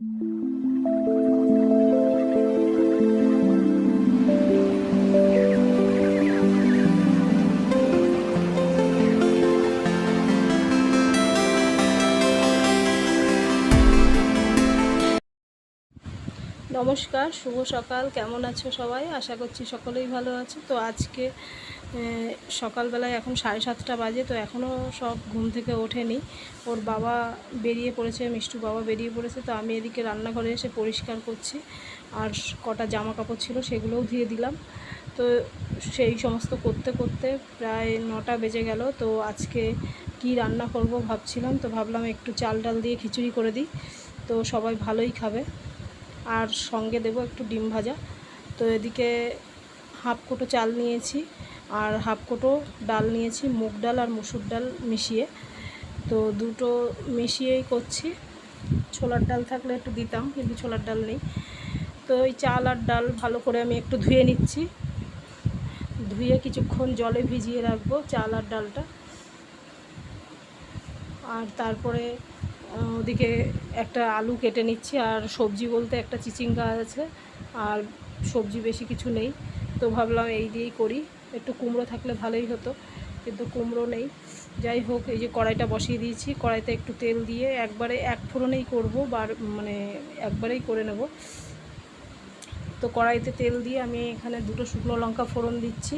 নমস্কার, শুভ সকাল। কেমন আছো সবাই? আশা করছি সকলেই ভালো আছো। তো আজকে সকালবেলায় এখন 7:30 বাজে। তো এখনও সব ঘুম থেকে ওঠেনি। ওর বাবা বেরিয়ে পড়েছে, মিষ্টু বাবা বেরিয়ে পড়েছে। তো আমি এদিকে রান্নাঘরে এসে পরিষ্কার করছি, আর কটা জামা কাপড় ছিল সেগুলোও ধুয়ে দিলাম। তো সেই সমস্ত করতে করতে প্রায় 9টা বেজে গেল। তো আজকে কি রান্না করব ভাবছিলাম, তো ভাবলাম একটু চাল ডাল দিয়ে খিচুড়ি করে দিই, তো সবাই ভালোই খাবে। আর সঙ্গে দেব একটু ডিম ভাজা। তো এদিকে হাফ কোটো চাল নিয়েছি আর হাফ কোটো ডাল নিয়েছি, মুগ ডাল আর মসুর ডাল মিশিয়ে। তো দুটো মিশিয়েই করছি। ছোলার ডাল থাকলে একটু দিতাম, কিন্তু ছোলার ডাল নেই। তো এই চাল আর ডাল ভালো করে আমি একটু ধুয়ে নিচ্ছি। ধুয়ে কিছুক্ষণ জলে ভিজিয়ে রাখবো চাল আর ডালটা। আর তারপরে ওদিকে একটা আলু কেটে নিচ্ছি। আর সবজি বলতে একটা চিচিঙ্গা আছে, আর সবজি বেশি কিছু নেই। তো ভাবলাম এই দিয়েই করি। একটু কুমড়ো থাকলে ভালোই হতো, কিন্তু কুমড়ো নেই। যাই হোক, এই যে কড়াইটা বসিয়ে দিয়েছি। কড়াইতে একটু তেল দিয়ে একবারে এক ফোড়নেই করবো, মানে একবারেই করে নেব। তো কড়াইতে তেল দিয়ে আমি এখানে দুটো শুকনো লঙ্কা ফোড়ন দিচ্ছি।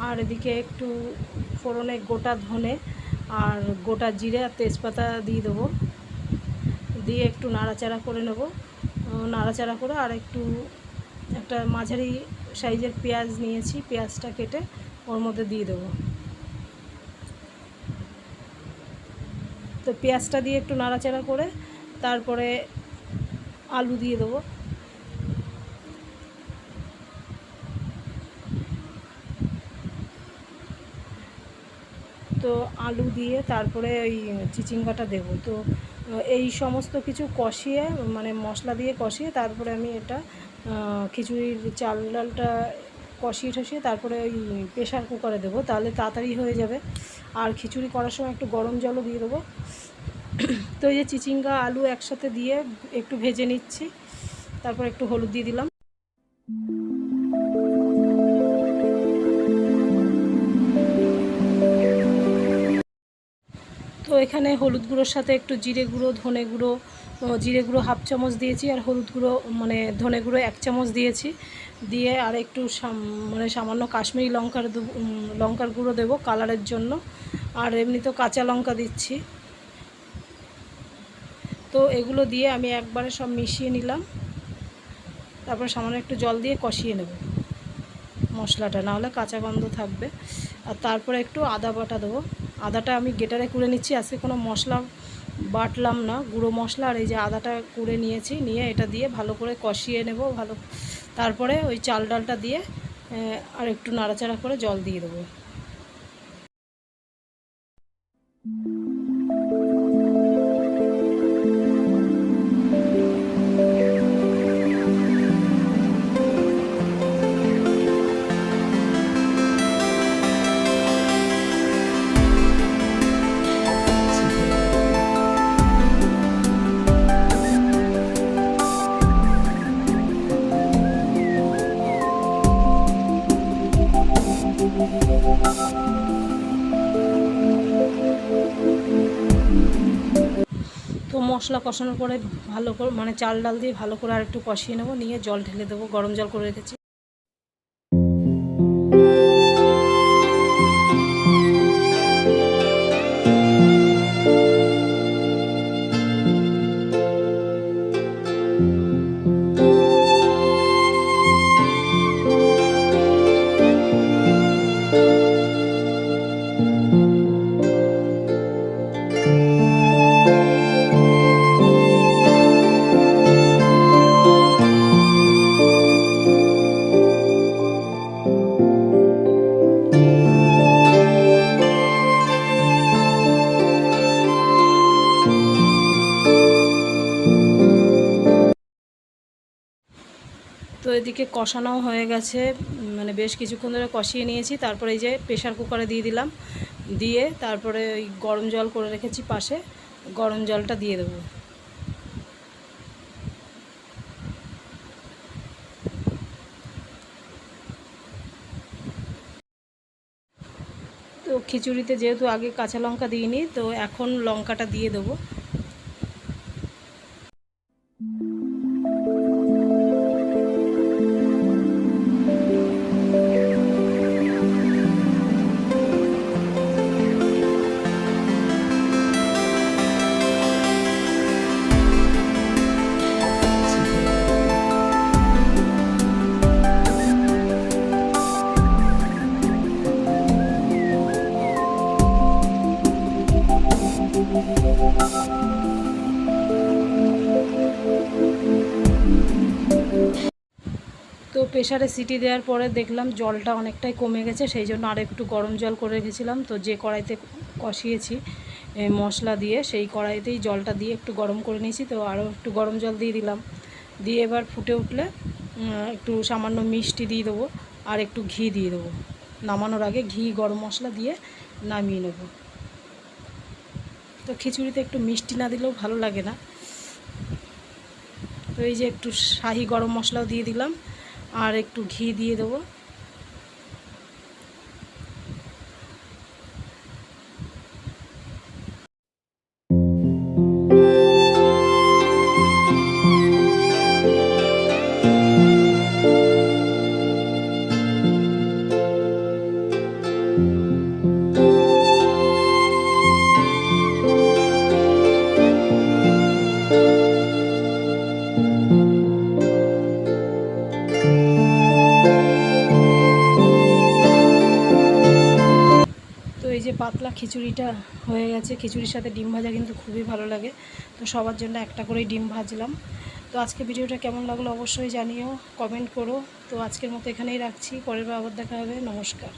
আর এদিকে একটু ফোড়নে গোটা ধনে আর গোটা জিরে আর তেজপাতা দিয়ে দেবো। দিয়ে একটু নাড়াচাড়া করে নেব। নাড়াচাড়া করে আর একটা মাঝারি সাইজের পেঁয়াজ নিয়েছি, পেঁয়াজটা কেটে ওর মধ্যে দিয়ে দেবো। তো পেঁয়াজটা দিয়ে একটু নাড়াচাড়া করে তারপরে আলু দিয়ে দেবো। তো আলু দিয়ে তারপরে ওই চিচিঙ্গাটা দেবো। তো এই সমস্ত কিছু কষিয়ে, মানে মশলা দিয়ে কষিয়ে তারপরে আমি এটা খিচুড়ির চাল ডালটা কষিয়ে টষিয়ে তারপরে ওই প্রেশার কুকারে দেবো, তাহলে তাড়াতাড়ি হয়ে যাবে। আর খিচুড়ি করার সময় একটু গরম জলও দিয়ে দেবো। তো এই যে চিচিঙ্গা আলু একসাথে দিয়ে একটু ভেজে নিচ্ছি। তারপর একটু হলুদ দিয়ে দিলাম। তো এখানে হলুদ গুঁড়োর সাথে একটু জিরে গুঁড়ো, ধনে গুঁড়ো, জিরে গুঁড়ো হাফ চামচ দিয়েছি, আর হলুদ গুঁড়ো মানে ধনে গুঁড়ো 1 চামচ দিয়েছি। দিয়ে আর একটু মানে সামান্য কাশ্মীরি লঙ্কার গুঁড়ো দেবো কালারের জন্য। আর এমনি তো কাঁচা লঙ্কা দিচ্ছি। তো এগুলো দিয়ে আমি একবারে সব মিশিয়ে নিলাম। তারপর সামান্য একটু জল দিয়ে কষিয়ে নেব মশলাটা, নাহলে কাঁচা গন্ধ থাকবে। আর তারপরে একটু আদা বাটা দেবো। আদাটা আমি গ্রেটারে কুড়ে নিচ্ছি, আজকে কোনো মশলা বাটলাম না, গুঁড়ো মশলা। আর এই যে আদাটা কুড়ে নিয়েছি, নিয়ে এটা দিয়ে ভালো করে কষিয়ে নেব ভালো। তারপরে ওই চাল ডালটা দিয়ে আর একটু নাড়াচাড়া করে জল দিয়ে দেবো। তো মশলা কষানোর পরে ভালো করে, মানে চাল ডাল দিয়ে ভালো করে আর একটু কষিয়ে নেব। নিয়ে জল ঢেলে দেবো, গরম জল করে রেখেছি। তো এদিকে কষানোও হয়ে গেছে, মানে বেশ কিছুক্ষণ ধরে কষিয়ে নিয়েছি। তারপরে এই যে প্রেশার কুকারে দিয়ে দিলাম। দিয়ে তারপরে ওই গরম জল করে রেখেছি পাশে, গরম জলটা দিয়ে দেবো। তো খিচুড়িতে যেহেতু আগে কাঁচা লঙ্কা দিইনি, তো এখন লঙ্কাটা দিয়ে দেবো। তো প্রেশারে সিটি দেওয়ার পরে দেখলাম জলটা অনেকটাই কমে গেছে, সেই জন্য আর একটু গরম জল করে রেখেছিলাম। তো যে কড়াইতে কষিয়েছি মশলা দিয়ে, সেই কড়াইতেই জলটা দিয়ে একটু গরম করে নিয়েছি। তো আরও একটু গরম জল দিয়ে দিলাম। দিয়ে এবার ফুটে উঠলে একটু সামান্য মিষ্টি দিয়ে দেবো, আর একটু ঘি দিয়ে দেবো। নামানোর আগে ঘি গরম মশলা দিয়ে নামিয়ে নেব। তো খিচুড়িতে একটু মিষ্টি না দিলেও ভালো লাগে না। তো এই যে একটু শাহি গরম মশলাও দিয়ে দিলাম, আর একটু ঘি দিয়ে দেবো। এই যে পাতলা খিচুড়িটা হয়ে গেছে। খিচুড়ির সাথে ডিম ভাজা কিন্তু খুবই ভালো লাগে। তো সবার জন্য একটা করেই ডিম ভাজলাম। তো আজকে ভিডিওটা কেমন লাগলো অবশ্যই জানিও, কমেন্ট করো। তো আজকের মতো এখানেই রাখছি, পরের বার আবার দেখা হবে। নমস্কার।